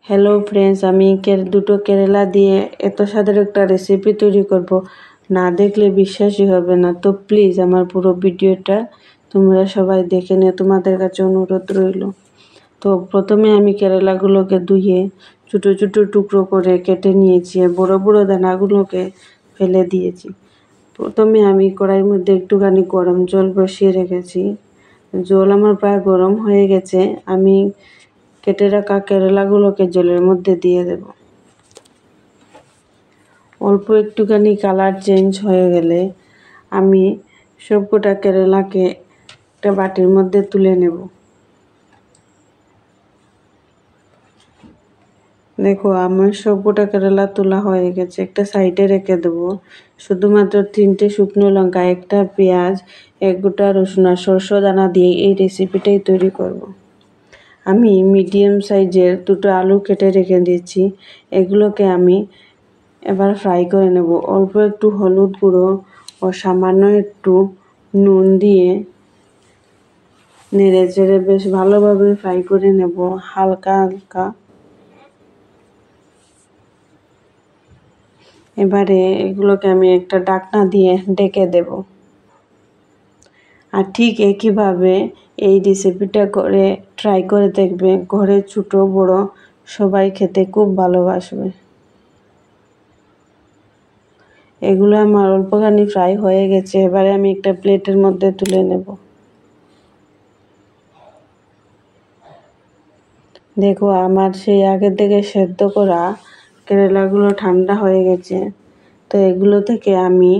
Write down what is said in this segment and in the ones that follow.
Hello friends, আমি দুটো কেরালা দিয়ে এত স্বাদের একটা রেসিপি তৈরি করব, না দেখলে বিশ্বাসই হবে না। তো প্লিজ আমার পুরো ভিডিওটা তোমরা সবাই দেখে নিও, তোমাদের কাছে অনুরোধ রইল। তো প্রথমে আমি কেরালাগুলোকে ধুয়ে ছোটো ছোটো টুকরো করে কেটে নিয়েছি, আর বড়ো বড়ো দানাগুলোকে ফেলে দিয়েছি। প্রথমে আমি কড়াইয়ের মধ্যে একটুখানি গরম জল বসিয়ে রেখেছি। জল আমার প্রায় গরম হয়ে গেছে। আমি কেটে রাখা কেরালাগুলোকে জলের মধ্যে দিয়ে দেব। অল্প একটুখানি কালার চেঞ্জ হয়ে গেলে আমি সবকটা কেরালাকে একটা বাটির মধ্যে তুলে নেব। দেখো, আমার সবকটা কেরালা তোলা হয়ে গেছে, একটা সাইডে রেখে দেবো। শুধুমাত্র 3টে শুকনো লঙ্কা, একটা পেঁয়াজ, 1 গোটা রসুন আর সরষে দানা দিয়ে এই রেসিপিটাই তৈরি করব। আমি মিডিয়াম সাইজের 2টো আলু কেটে রেখে দিয়েছি। এগুলোকে আমি এবার ফ্রাই করে নেব। অল্প একটু হলুদ গুঁড়ো ও সামান্য একটু নুন দিয়ে নেড়ে চেড়ে বেশ ভালোভাবে ফ্রাই করে নেব, হালকা হালকা। এবারে এগুলোকে আমি একটা ঢাকনা দিয়ে ঢেকে দেব। আর ঠিক একইভাবে এই রেসিপিটা করে ট্রাই করে দেখবে, ঘরে ছোট বড় সবাই খেতে খুব ভালোবাসবে। এগুলো আমার অল্পখানি ফ্রাই হয়ে গেছে, এবারে আমি একটা প্লেটের মধ্যে তুলে নেব। দেখো, আমার সেই আগে থেকে সেদ্ধ করা কেরালাগুলো ঠান্ডা হয়ে গেছে। তো এগুলো থেকে আমি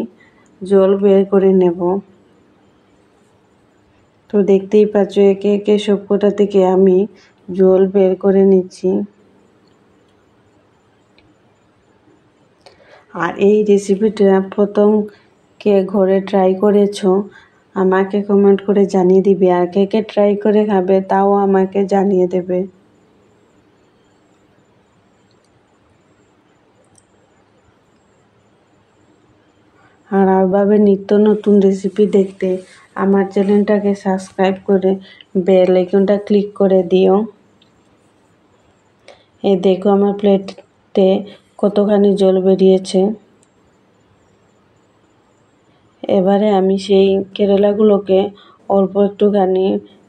জল বের করে নেব। তো দেখতেই পাচ্ছ, একে একে সবকটা থেকে আমি জল বের করে নিচ্ছি। আর এই রেসিপিটা প্রথম কে ঘরে ট্রাই করেছো আমাকে কমেন্ট করে জানিয়ে দিবে, আর কে কে ট্রাই করে খাবে তাও আমাকে জানিয়ে দেবে। আর এইভাবে নিত্য নতুন রেসিপি দেখতে আমার চ্যানেলটাকে সাবস্ক্রাইব করে বেল আইকনটা ক্লিক করে দিও। এই দেখো, আমার প্লেটে কতখানি জল বেরিয়েছে। এবারে আমি সেই কেরালাগুলোকে অল্প একটুখানি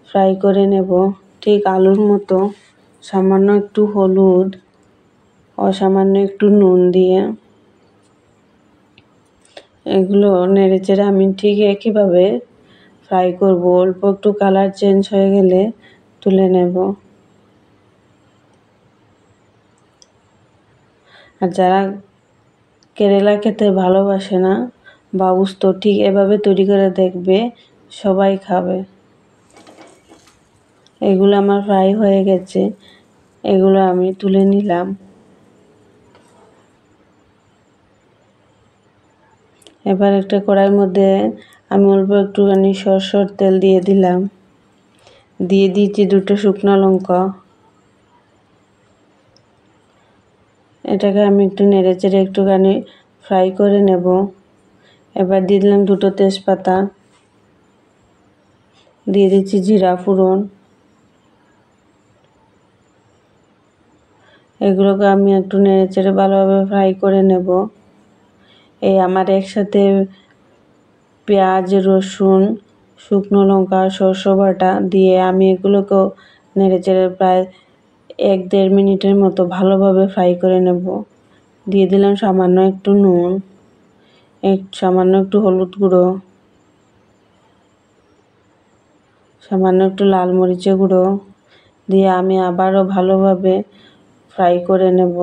ফ্রাই করে নেব, ঠিক আলুর মতো। সামান্য একটু হলুদ ও সামান্য একটু নুন দিয়ে এগুলো নেড়েচেড়ে আমি ঠিক একইভাবে ফ্রাই করব। অল্প একটু কালার চেঞ্জ হয়ে গেলে তুলে নেব। আর যারা কেরালা খেতে ভালোবাসে না বা উস্তো, ঠিক এভাবে তৈরি করে দেখবে, সবাই খাবে। এগুলো আমার ফ্রাই হয়ে গেছে, এগুলো আমি তুলে নিলাম। এবার একটা কড়াইয়ের মধ্যে আমি অল্প একটুখানি সরষের তেল দিয়ে দিলাম। দিয়ে দিয়েছি 2টো শুকনো লঙ্কা। এটাকে আমি একটু নেড়ে চেড়ে একটুখানি ফ্রাই করে নেব। এবার দিয়ে দিলাম 2টো তেজপাতা, দিয়ে দিচ্ছি জিরা ফোড়ন। এগুলোকে আমি একটু নেড়ে চেড়ে ভালোভাবে ফ্রাই করে নেব। এই আমার একসাথে পেঁয়াজ, রসুন, শুকনো লঙ্কা, সরষে বাটা দিয়ে আমি এগুলোকেও নেড়ে চেড়ে প্রায় 1-1.5 মিনিটের মতো ভালোভাবে ফ্রাই করে নেব। দিয়ে দিলাম সামান্য একটু নুন, সামান্য একটু হলুদ গুঁড়ো, সামান্য একটু লাল মরিচের গুঁড়ো দিয়ে আমি আবারও ভালোভাবে ফ্রাই করে নেব।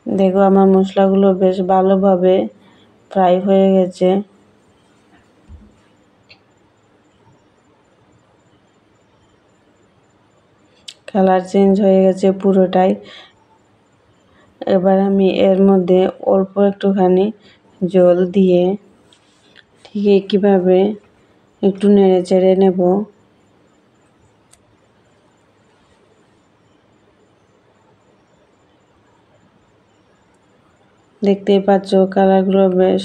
দেখো, আমার মশলাগুলো বেশ ভালোভাবে ফ্রাই হয়ে গেছে। কালার চেঞ্জ হয়ে গেছে পুরোটাই। এবার আমি এর মধ্যে অল্প একটুখানি জল দিয়ে ঠিক একইভাবে একটু নেড়ে চেড়ে নেব। দেখতেই পাচ্ছ, কালারগুলো বেশ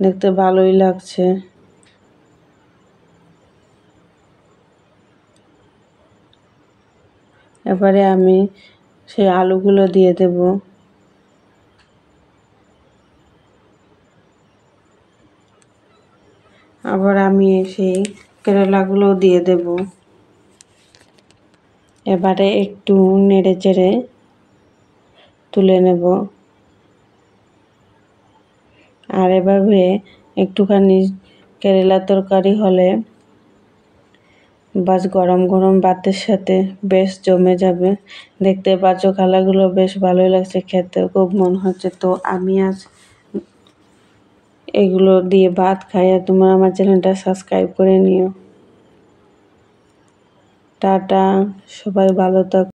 দেখতে ভালোই লাগছে। এবারে আমি সেই আলুগুলো দিয়ে দেব। আবার আমি সেই কেরালাগুলো দিয়ে দেব। এবারে একটু নেড়ে চেড়ে তুলে নেব। আর এভাবে একটুখানি কেরালা তরকারি হলে বাস গরম গরম ভাতের সাথে বেশ জমে যাবে। দেখতে পাচ্ছ কালারগুলো বেশ ভালোই লাগছে, খেতেও খুব মন হচ্ছে। তো আমি আজ এগুলো দিয়ে ভাত খাই। আর তোমরা আমার চ্যানেলটা সাবস্ক্রাইব করে নিও। টাটা, সবাই ভালো থাকো।